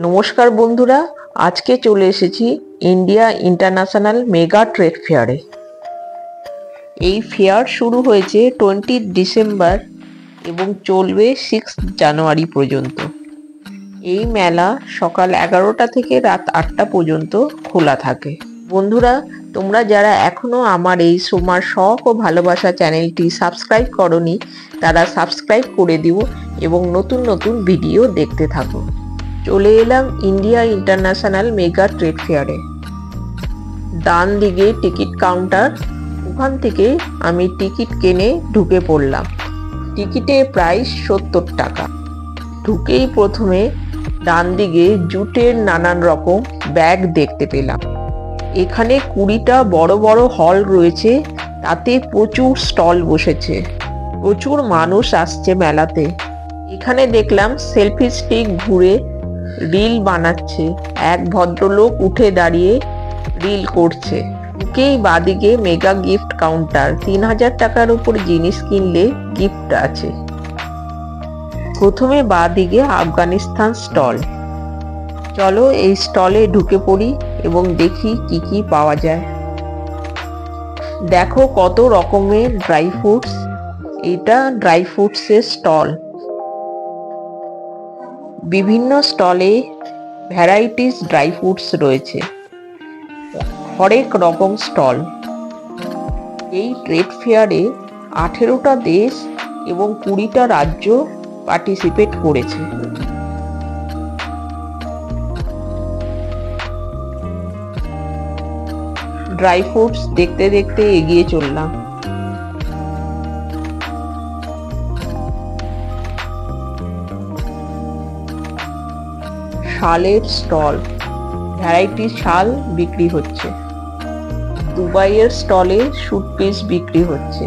নমস্কার বন্ধুরা, আজকে চলে এসেছি ইন্ডিয়া ইন্টারন্যাশনাল মেগা ট্রেড ফেয়ারে। এই ফেয়ার শুরু হয়েছে 20 ডিসেম্বর এবং চলবে 6 জানুয়ারি পর্যন্ত। এই মেলা সকাল 11টা থেকে রাত 8টা পর্যন্ত খোলা থাকে। বন্ধুরা, তোমরা যারা এখনো আমার এই সোমার শখ ও ভালোবাসা চ্যানেলটি সাবস্ক্রাইব করনি, তারা সাবস্ক্রাইব করে দিও এবং নতুন নতুন ভিডিও দেখতে থাকো। চলে এলাম ইন্ডিয়া ইন্টারন্যাশনাল মেগা ট্রেড ফেয়ারে। ডান দিকে টিকিট কাউন্টার, ওখান থেকে আমি টিকিট কিনে ঢুকে পড়লাম। টিকিটের প্রাইস 70 টাকা। ঢুকেই প্রথমে ডান দিকে জুটের নানান রকম ব্যাগ দেখতে পেলাম। এখানে 20টা বড় বড় হল রয়েছে, তাতে প্রচুর স্টল বসেছে। প্রচুর মানুষ আসছে মেলাতে। এখানে দেখলাম সেলফি স্টিক ঘুরে রিল বানাচ্ছে। এক ভদ্রলোক উঠে দাঁড়িয়ে রিল করছে। ঢুকেই বাদিকে মেগা গিফট কাউন্টার, 3000 টাকার উপর জিনিস কিনলে গিফট আছে। প্রথমে বাদিকে আফগানিস্তান স্টল। চলো এই স্টলে ঢুকে পড়ি এবং দেখি কি কি পাওয়া যায়। দেখো কত রকমের ড্রাই ফ্রুটস। এটা ড্রাই ফ্রুটসের স্টল। বিভিন্ন স্টলে ভ্যারাইটিস ড্রাই ফ্রুটস রয়েছে, হরেক রকম স্টল। এই ট্রেড ফেয়ারে 18টা দেশ এবং 20টা রাজ্য পার্টিসিপেট করেছে। ড্রাই ফ্রুটস দেখতে দেখতে এগিয়ে চললাম। শালের স্টল, ভ্যারাইটি শাল বিক্রি হচ্ছে। দুবাইয়ের স্টলে স্যুট পিস বিক্রি হচ্ছে।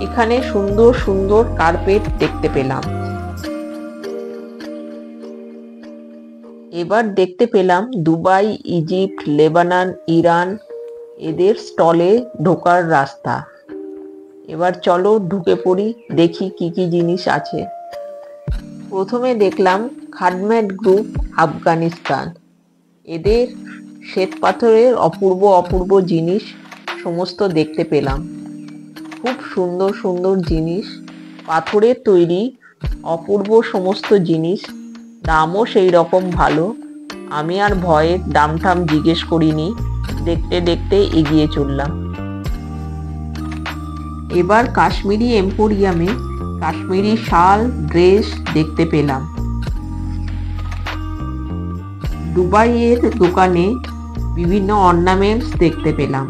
এখানে সুন্দর সুন্দর কার্পেট দেখতে পেলাম। এবার দেখতে পেলাম দুবাই, ইজিপ্ট, লেবানন, ইরান এদের স্টলে ঢোকার রাস্তা। এবার চলো ঢুকে পড়ি, দেখি কি কি জিনিস আছে। প্রথমে দেখলাম খাদমেট গ্রুপ আফগানিস্তান। এদের শ্বেত পাথরের অপূর্ব অপূর্ব জিনিস সমস্ত দেখতে পেলাম। খুব সুন্দর সুন্দর জিনিস, পাথরের তৈরি অপূর্ব সমস্ত জিনিস। দামও সেই রকম ভালো। আমি আর ভয়ে দাম টাম জিজ্ঞেস করিনি, দেখতে দেখতে এগিয়ে চললাম। এবার কাশ্মীরি এম্পোরিয়ামে কাশ্মীরি শাল, ড্রেস দেখতে পেলাম। দুবাইয়ের দোকানে বিভিন্ন অর্নামেন্টস দেখতে পেলাম।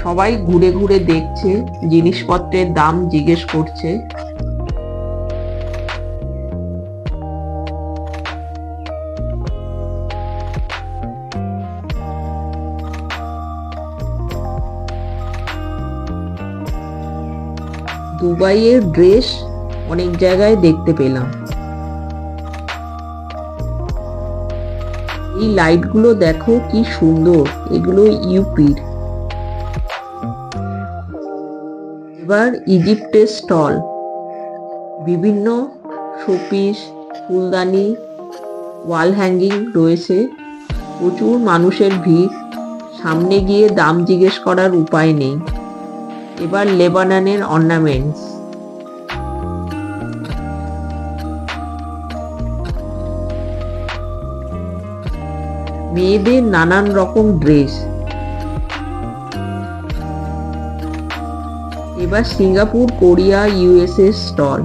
সবাই ঘুরে ঘুরে দেখছে, জিনিসপত্রের দাম জিজ্ঞেস করছে। দুবাইয়ের ড্রেস অনেক জায়গায় দেখতে পেলাম। এই লাইটগুলো দেখো কি সুন্দর, এগুলো ইউপির। এবার ইজিপ্টের স্টল, বিভিন্ন শোপিস, ফুলদানি, ওয়াল হ্যাঙ্গিং রয়েছে। প্রচুর মানুষের ভিড়, সামনে গিয়ে দাম জিজ্ঞেস করার উপায় নেই। এবার লেবাননের অর্নামেন্টস। মেয়েদের নানান রকম ড্রেস। এবার Singapore, Korea, USA stall,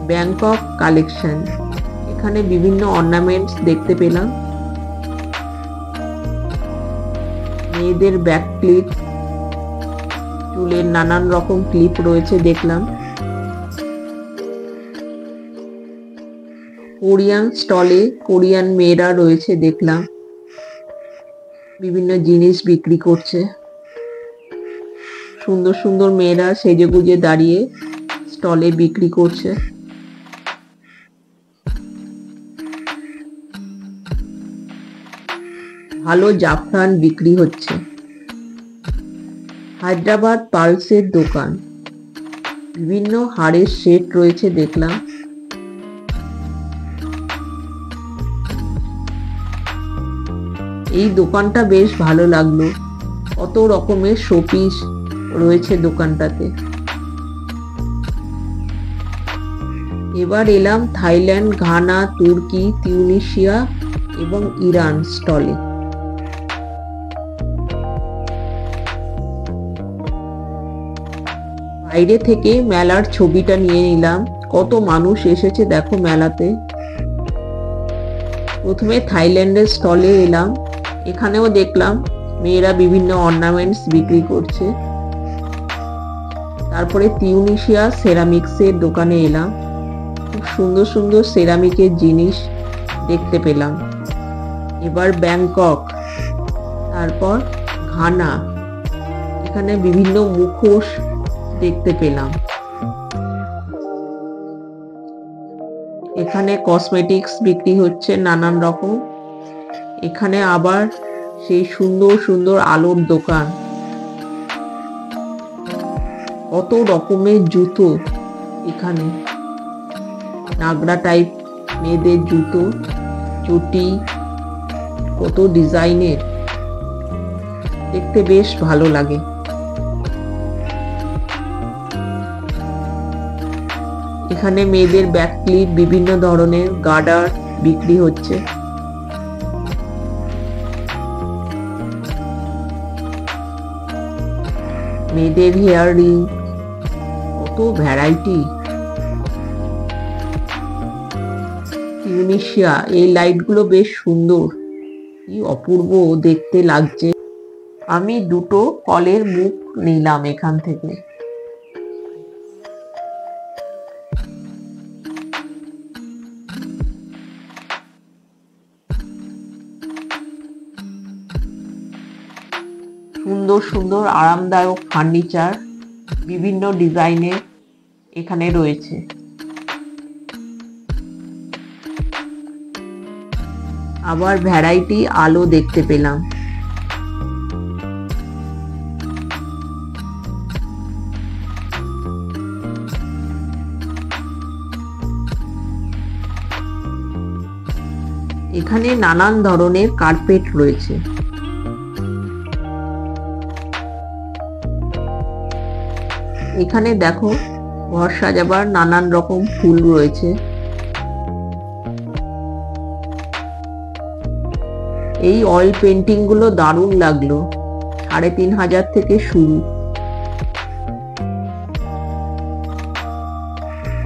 Bangkok collection. এখানে বিভিন্ন অর্নামেন্টস দেখতে পেলাম। মেয়েদের ব্যাক ক্লিপ, চুলের নানান রকম ক্লিপ রয়েছে দেখলাম। কোরিয়ান স্টলে কোরিয়ান মেয়েরা রয়েছে দেখলাম, বিভিন্ন জিনিস বিক্রি করছে। সুন্দর সুন্দর মেয়েরা সেজে গুজে দাঁড়িয়ে স্টলে বিক্রি করছে। ভালো জাফরান বিক্রি হচ্ছে। হায়দ্রাবাদ পালসের দোকান, বিভিন্ন হাড়ের সেট রয়েছে দেখলাম। এই দোকানটা বেশ ভালো লাগলো, কত রকমের শোপিস রয়েছে দোকানটাতে। এবার এলাম থাইল্যান্ড, ঘানা, তুর্কি, তিউনিসিয়া এবং ইরান স্টলে। বাইরে থেকে মেলার ছবিটা নিয়ে নিলাম। কত মানুষ এসেছে দেখো মেলাতে। প্রথমে থাইল্যান্ডের স্টলে এলাম, এখানেও দেখলাম মেয়েরা বিভিন্ন অর্নামেন্টস বিক্রি করছে। তারপরে তিউনিসিয়া সেরামিক্সের দোকানে এলাম, খুব সুন্দর সুন্দর সেরামিকের জিনিস দেখতে পেলাম। এবার ব্যাংকক, তারপর ঘানা, এখানে বিভিন্ন মুখোশ দেখতে পেলাম। এখানে কসমেটিক্স বিক্রি হচ্ছে নানান রকম। এখানে আবার সেই সুন্দর সুন্দর আলোর দোকান, কত রকমের জুতো, এখানে নাগরা টাইপ মেয়েদের জুতো, চটি, কত ডিজাইনের, দেখতে বেশ ভালো লাগে। এখানে মেয়েদের ব্যাক ক্লিপ, বিভিন্ন ধরনের গার্ডার বিক্রি হচ্ছে। মেয়েদের হেয়ার রিং, কত ভ্যারাইটি। তিউনিসিয়া, এই লাইটগুলো বেশ সুন্দর, কি অপূর্ব দেখতে লাগছে। আমি দুটো কলের মুখ নিলাম এখান থেকে। সুন্দর সুন্দর আরামদায়ক ফার্নিচার বিভিন্ন ডিজাইনের এখানে রয়েছে। আবার ভ্যারাইটি আলো দেখতে পেলাম। এখানে নানান ধরনের কার্পেট রয়েছে। এখানে দেখো ঘর সাজাবার নানান রকম ফুল রয়েছে। এই অয়েল পেন্টিং গুলো দারুণ লাগলো, ৩৫০০ থেকে শুরু।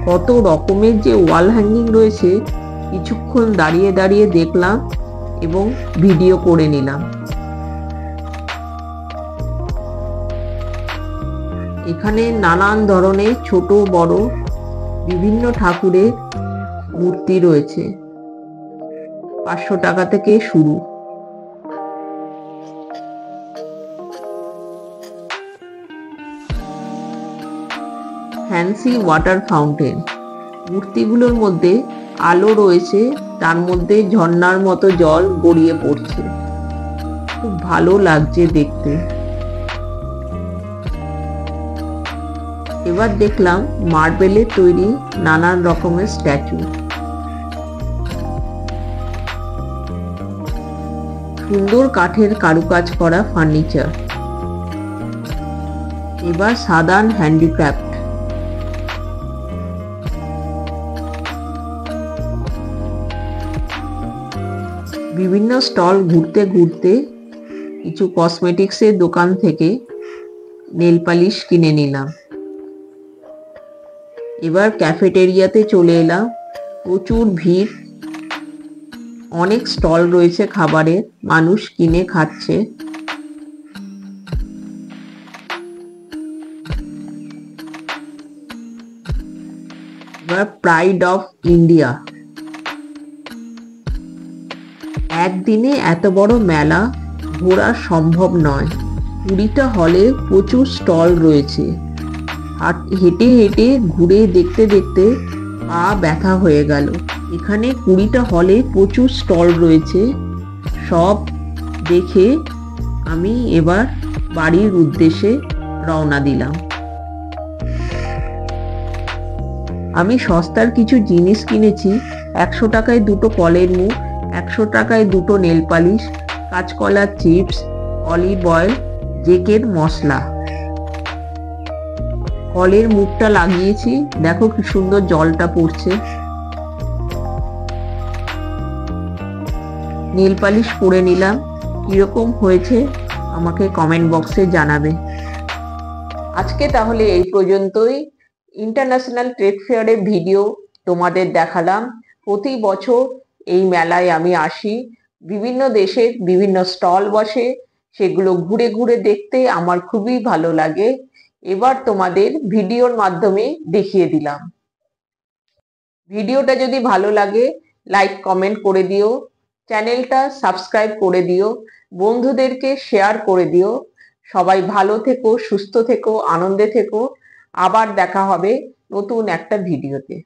কত রকমের যে ওয়াল হ্যাঙ্গিং রয়েছে, কিছুক্ষণ দাঁড়িয়ে দাঁড়িয়ে দেখলাম এবং ভিডিও করে নিলাম। এখানে নানান ধরনের ছোট বড় বিভিন্ন ঠাকুরের মূর্তি রয়েছে, ৫০০ টাকা থেকে শুরু। ফ্যান্সি ওয়াটার ফাউন্টেন, মূর্তিগুলোর মধ্যে আলো রয়েছে, তার মধ্যে ঝর্ণার মতো জল গড়িয়ে পড়ছে, খুব ভালো লাগছে দেখতে। এবার দেখলাম মার্বেলের তৈরি নানান রকমের স্ট্যাচু, সুন্দর কাঠের কারুকাজ করা ফার্নিচার। এবার সাধারণ হ্যান্ডিক্রাফট, বিভিন্ন স্টল ঘুরতে ঘুরতে কিছু কসমেটিক্সের দোকান থেকে নেল পালিশ কিনে নিলাম। এবার ক্যাফেটেরিয়াতে চলে এলাম, প্রচুর ভিড়, অনেক স্টল রয়েছে খাবারের, মানুষ কিনে খাচ্ছে। এবার প্রাইড অফ ইন্ডিয়া, একদিনে এত বড় মেলা ঘোরা সম্ভব নয়। ২০টা হলে প্রচুর স্টল রয়েছে, হেঁটে হেঁটে ঘুরে দেখতে দেখতে পা ব্যথা হয়ে গেল। এখানে ২০টা হলে প্রচুর স্টল রয়েছে, সব দেখে আমি এবার বাড়ির উদ্দেশ্যে রওনা দিলাম। আমি সস্তার কিছু জিনিস কিনেছি। 100 টাকায় দুটো কলের মুখ, 100 টাকায় দুটো নেল পালিশ, কাঁচকলার চিপস, অলিভ অয়েল, জেকের মশলা। কলের মুখটা লাগিয়েছি, দেখো কি সুন্দর জলটা পড়ছে। নেল পালিশ পরে নিলাম, কিরকম হয়েছে আমাকে কমেন্ট বক্সে জানাবে। আজকে তাহলে এই পর্যন্তই। ইন্টারন্যাশনাল ট্রেড ফেয়ারের ভিডিও তোমাদের দেখালাম। প্রতি বছর এই মেলায় আমি আসি, বিভিন্ন দেশের বিভিন্ন স্টল বসে, সেগুলো ঘুরে ঘুরে দেখতে আমার খুবই ভালো লাগে। এবার তোমাদের ভিডিওর মাধ্যমে দেখিয়ে দিলাম। ভিডিওটা যদি ভালো লাগে লাইক কমেন্ট করে দিও, চ্যানেলটা সাবস্ক্রাইব করে দিও, বন্ধুদেরকে শেয়ার করে দিও। সবাই ভালো থেকো, সুস্থ থেকো, আনন্দে থেকো। আবার দেখা হবে নতুন একটা ভিডিওতে।